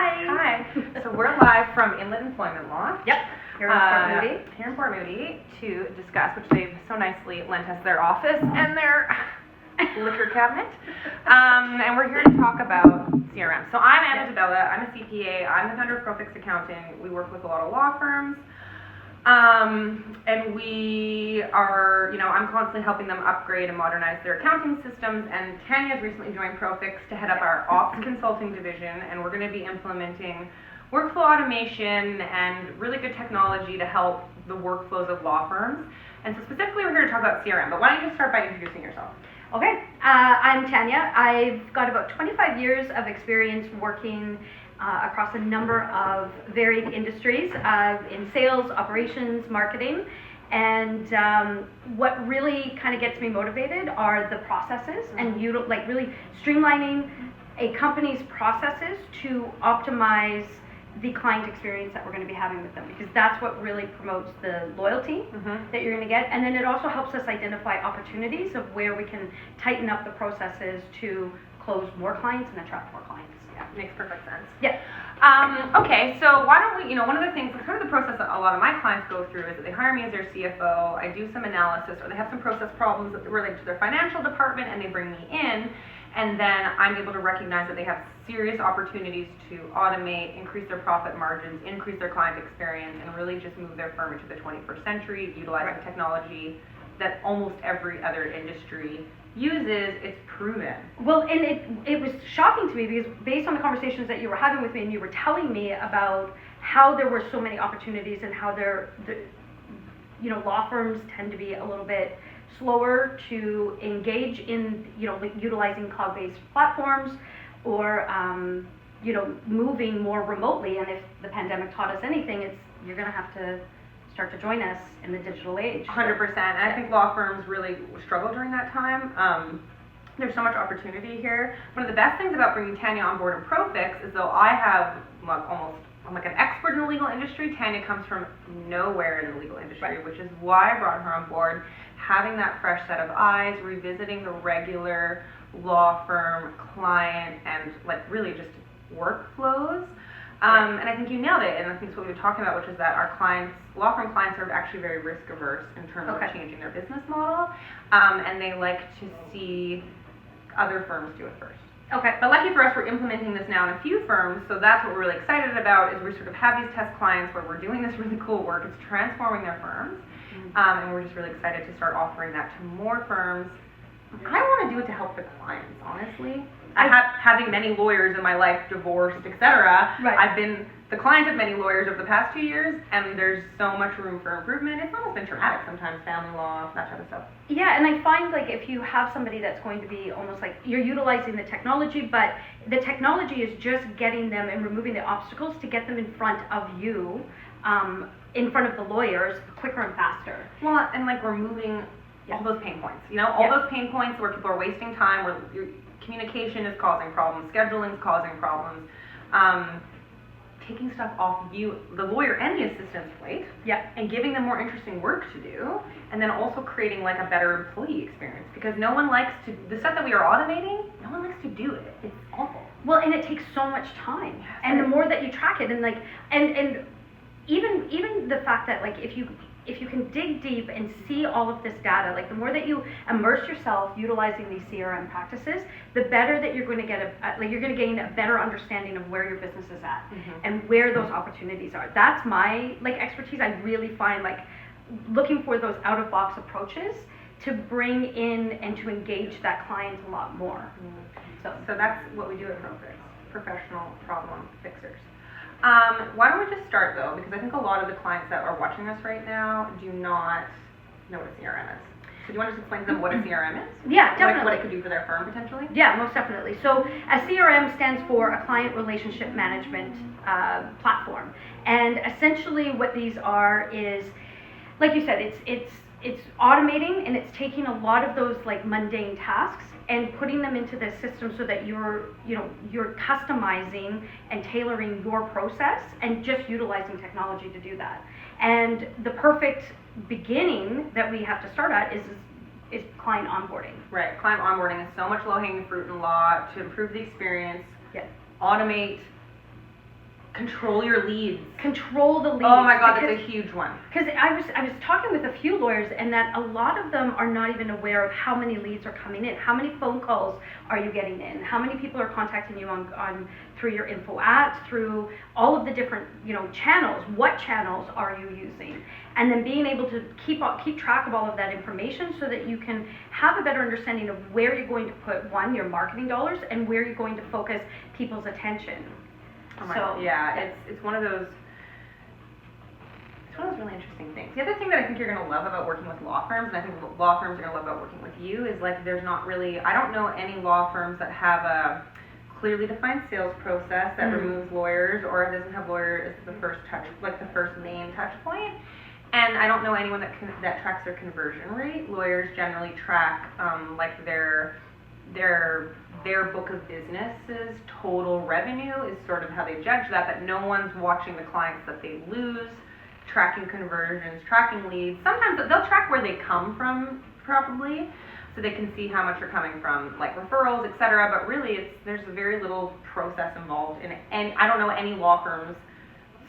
Hi. So we're live from Inlet Employment Law. Yep. Here in Port Moody. Here in Port Moody to discuss, which they've so nicely lent us their office and their liquor cabinet. And we're here to talk about CRM. So I'm Anna DeBella. I'm a CPA. I'm the founder of Profix Accounting. We work with a lot of law firms. And we are, I'm constantly helping them upgrade and modernize their accounting systems. And Tania's recently joined Profix to head up our ops consulting division. And we're going to be implementing workflow automation and really good technology to help the workflows of law firms. And so specifically, we're here to talk about CRM. But why don't you just start by introducing yourself? Okay. I'm Tania. I've got about 25 years of experience working across a number of varied industries in sales, operations, marketing, and what really kind of gets me motivated are the processes and really streamlining a company's processes to optimize the client experience that we're going to be having with them, because that's what really promotes the loyalty that you're going to get, and then it also helps us identify opportunities of where we can tighten up the processes to close more clients and attract more clients. Yeah, makes perfect sense. Yeah. Okay, so why don't we, one of the things, kind of the process that a lot of my clients go through is that they hire me as their CFO, I do some analysis, or they have some process problems that relate to their financial department, and they bring me in, and then I'm able to recognize that they have serious opportunities to automate, increase their profit margins, increase their client experience, and really just move their firm into the 21st century, utilizing technology that almost every other industry uses. It's proven. Well, and it was shocking to me because based on the conversations that you were having with me and you were telling me about how there were so many opportunities and how law firms tend to be a little bit slower to engage in, utilizing cloud-based platforms or, moving more remotely. And if the pandemic taught us anything, it's you're going to have to start to join us in the digital age. 100%. And I think law firms really struggled during that time. There's so much opportunity here. One of the best things about bringing Tania on board in Profix is though I have I'm like an expert in the legal industry, Tania comes from nowhere in the legal industry, which is why I brought her on board. Having that fresh set of eyes, revisiting the regular law firm client and really just workflows. And I think you nailed it, and I think it's what we were talking about, which is that our law firm clients are actually very risk averse in terms of changing their business model, and they like to see other firms do it first. Okay. But lucky for us, we're implementing this now in a few firms, so that's what we're really excited about, is we sort of have these test clients where we're doing this really cool work. It's transforming their firms, and we're just really excited to start offering that to more firms. I want to do it to help the clients, honestly. Having many lawyers in my life, divorced, etc. I've been the client of many lawyers over the past 2 years, and there's so much room for improvement. It's almost been traumatic sometimes, family law, that type of stuff. Yeah, and I find if you have somebody that's going to be almost you're utilizing the technology, but the technology is just getting them and removing the obstacles to get them in front of you, in front of the lawyers, quicker and faster. Well, and removing all those pain points, all those pain points where people are wasting time, where your communication is causing problems, scheduling is causing problems, taking stuff off you, the lawyer and the assistant's plate, and giving them more interesting work to do, and then also creating a better employee experience, because no one likes to, the stuff that we are automating, no one likes to do it. It's awful. Well, and it takes so much time, and the more that you track it, and and even the fact that if you can dig deep and see all of this data, the more that you immerse yourself utilizing these CRM practices, the better that you're going to get you're going to gain a better understanding of where your business is at and where those opportunities are. That's my expertise. I really find looking for those out of box approaches to bring in and to engage that client a lot more. So that's what we do at Profix, professional problem fixers. Why don't we just start though, because I think a lot of the clients that are watching us right now do not know what a CRM is. So do you want to just explain to them what a CRM is? Yeah, definitely. What it could do for their firm potentially? Yeah, most definitely. So a CRM stands for a client relationship management platform, and essentially what these are is, like you said, it's automating, and it's taking a lot of those mundane tasks and putting them into the system so that you're customizing and tailoring your process and just utilizing technology to do that. And the perfect beginning that we have to start at is client onboarding. Right, client onboarding is so much low-hanging fruit in law to improve the experience, automate, Control your leads. Control the leads. Oh my God, that's a huge one. Because I was talking with a few lawyers, and that a lot of them are not even aware of how many leads are coming in. How many phone calls are you getting in? How many people are contacting you on through your info ads, through all of the different channels? What channels are you using? And then being able to keep track of all of that information so that you can have a better understanding of where you're going to put your marketing dollars and where you're going to focus people's attention. Oh my God. Yeah, it's one of those really interesting things. The other thing that I think you're going to love about working with law firms, and I think law firms are going to love about working with you, is like there's not really, I don't know any law firms that have a clearly defined sales process that removes lawyers or doesn't have lawyers as the first touch, like the first main touch point. And I don't know anyone that tracks their conversion rate. Lawyers generally track like their book of business's total revenue is sort of how they judge that, but no one's watching the clients that they lose, tracking conversions, tracking leads. Sometimes they'll track where they come from probably, so they can see how much are coming from like referrals, etc. But really there's very little process involved in it. And I don't know any law firms,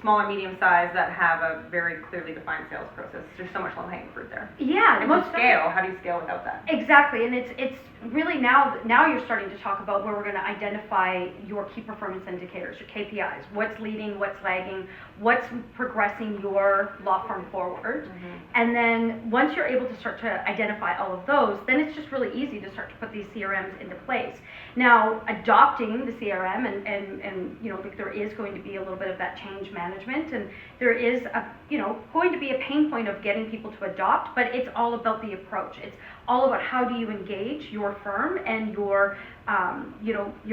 small or medium size, that have a very clearly defined sales process. There's so much low-hanging fruit there. Yeah, and to scale, how do you scale without that? Exactly, and it's really now you're starting to talk about where we're going to identify your key performance indicators, your KPIs. What's leading, what's lagging, what's progressing your law firm forward. And then once you're able to start to identify all of those, then it's just really easy to start to put these CRMs into place. Now, adopting the CRM and like there is going to be a little bit of that change management, and there is going to be a pain point of getting people to adopt, but it's all about the approach. It's all about how do you engage your firm and your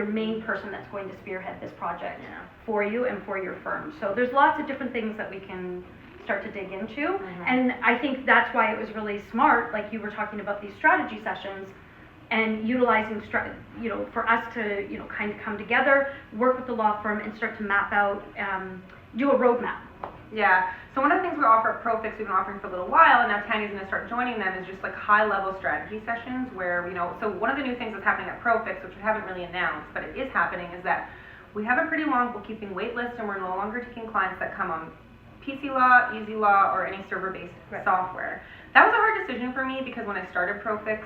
main person that's going to spearhead this project for you and for your firm. So there's lots of different things that we can start to dig into, and I think that's why it was really smart, like you were talking about these strategy sessions, and utilizing for us to kind of come together, work with the law firm, and start to map out, do a roadmap. Yeah, so one of the things we offer at ProFix, we've been offering for a little while, and now Tania's going to start joining them, is just like high-level strategy sessions where, so one of the new things that's happening at ProFix, which we haven't really announced, but it is happening, is that we have a pretty long bookkeeping wait list, and we're no longer taking clients that come on PC Law, Easy Law, or any server-based software. That was a hard decision for me because when I started ProFix,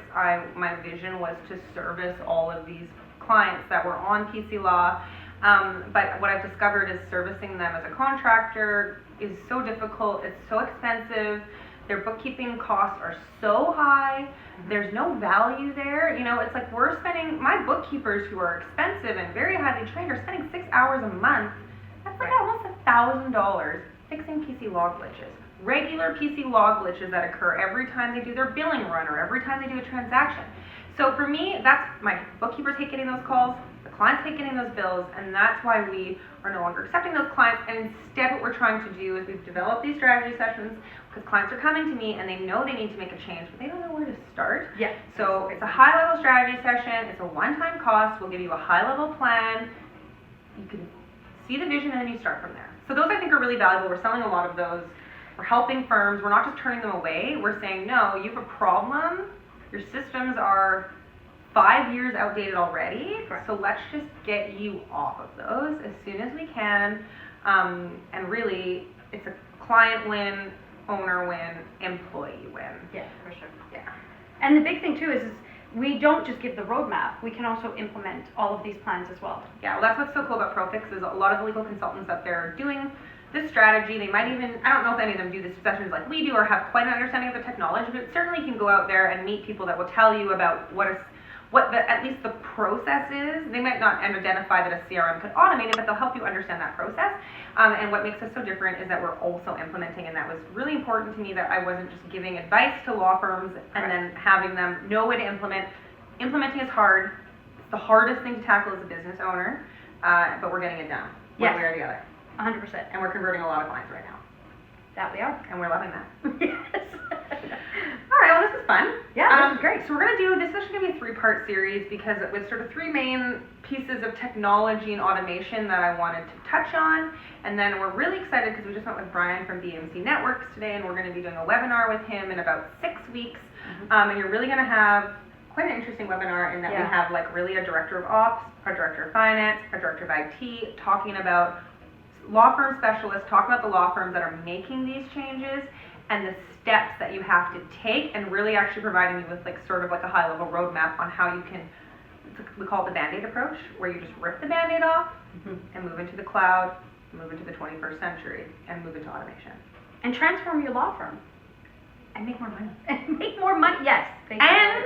my vision was to service all of these clients that were on PC Law. But what I've discovered is servicing them as a contractor is so difficult, it's so expensive, their bookkeeping costs are so high, there's no value there. It's like my bookkeepers who are expensive and very highly trained are spending 6 hours a month. That's like almost $1,000 fixing PC Law glitches. Regular PC Law glitches that occur every time they do their billing run or every time they do a transaction. So for me, that's my bookkeepers hate getting those calls, the clients hate getting those bills, and that's why we are no longer accepting those clients. And instead what we're trying to do is we've developed these strategy sessions because clients are coming to me and they know they need to make a change, but they don't know where to start. Yeah. So it's a high-level strategy session. It's a one-time cost. We'll give you a high-level plan. You can see the vision and then you start from there. So those I think are really valuable. We're selling a lot of those. We're helping firms. We're not just turning them away. We're saying, no, you have a problem. Your systems are 5 years outdated already, so let's just get you off of those as soon as we can. And really, it's a client win, owner win, employee win. Yeah, for sure. Yeah. And the big thing too is we don't just give the roadmap, we can also implement all of these plans as well. Yeah, well that's what's so cool about ProFix is a lot of the legal consultants out there are doing this strategy. They might even, I don't know if any of them do these sessions like we do or have quite an understanding of the technology, but certainly can go out there and meet people that will tell you about at least the process is. They might not identify that a CRM could automate it, but they'll help you understand that process. And what makes us so different is that we're also implementing, and that was really important to me, that I wasn't just giving advice to law firms and then having them know way to implement. Implementing is hard. It's the hardest thing to tackle as a business owner, but we're getting it done one way or the other. 100%. And we're converting a lot of clients right now. That we are. And we're loving that. Yes. All right, well, this is fun. Yeah, this is great. So we're going to do, this is going to be a 3-part series because it was sort of 3 main pieces of technology and automation that I wanted to touch on. And then we're really excited because we just met with Brian from BMC Networks today, and we're going to be doing a webinar with him in about 6 weeks. And you're really going to have quite an interesting webinar in that we have like really a director of ops, a director of finance, a director of IT talking about law firm specialists talk about the law firms that are making these changes and the steps that you have to take, and really actually providing you with like sort of like a high level roadmap on how you can, we call it the Band-Aid approach, where you just rip the Band-Aid off and move into the cloud, move into the 21st century, and move into automation. And transform your law firm. And make more money. And make more money, yes. And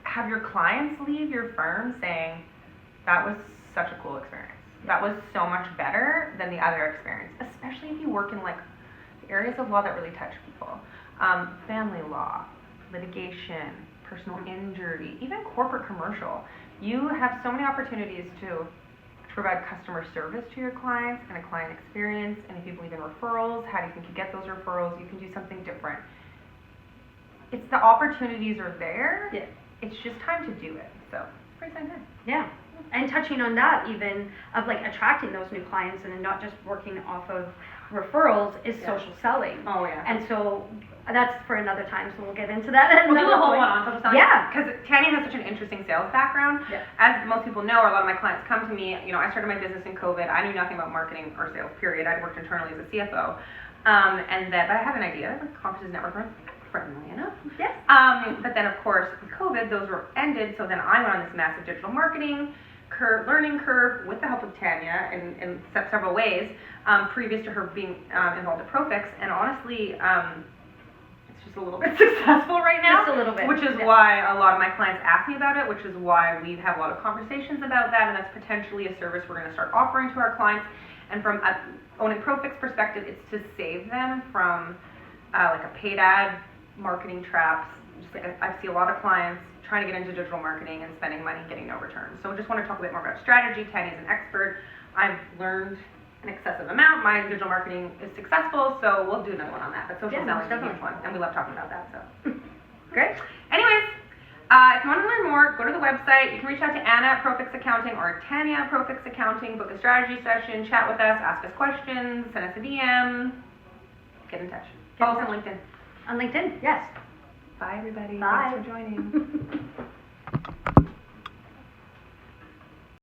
have your clients leave your firm saying, that was such a cool experience. That was so much better than the other experience, especially if you work in like areas of law that really touch people. Family law, litigation, personal injury, even corporate commercial. You have so many opportunities to provide customer service to your clients and a client experience. And if you believe in referrals, how do you think you get those referrals? You can do something different. It's the opportunities are there. Yeah. It's just time to do it. So it's pretty exciting time. Yeah. And touching on that even of like attracting those new clients and not just working off of referrals is social selling. Oh yeah. And so that's for another time, so we'll get into that. We'll do a whole one on social selling. Yeah. Because Tania has such an interesting sales background. Yeah. As most people know, or a lot of my clients come to me, you know, I started my business in COVID. I knew nothing about marketing or sales, period. I'd worked internally as a CFO. But I had an idea, like conferences, networking, friendly enough. Yes. But then of course, with COVID, those were ended. So then I went on this massive digital marketing learning curve with the help of Tania in several ways, previous to her being involved at Profix. And honestly, it's just a little bit successful right now. Just a little bit. Which is why a lot of my clients ask me about it, which is why we've had a lot of conversations about that, and that's potentially a service we're going to start offering to our clients. And from owning Profix perspective, it's to save them from like a paid ad marketing traps. Just like I see a lot of clients trying to get into digital marketing and spending money getting no return. So I just want to talk a bit more about strategy. Tania's an expert. I've learned an excessive amount. My digital marketing is successful, so we'll do another one on that. But social selling is a huge one, and we love talking about that. So Great. anyways, if you want to learn more, go to the website. You can reach out to Anna at Profix Accounting or Tania at Profix Accounting, book a strategy session, chat with us, ask us questions, send us a DM, get in touch. Follow us on LinkedIn. On LinkedIn, yes. Bye, everybody. Bye. Thanks for joining.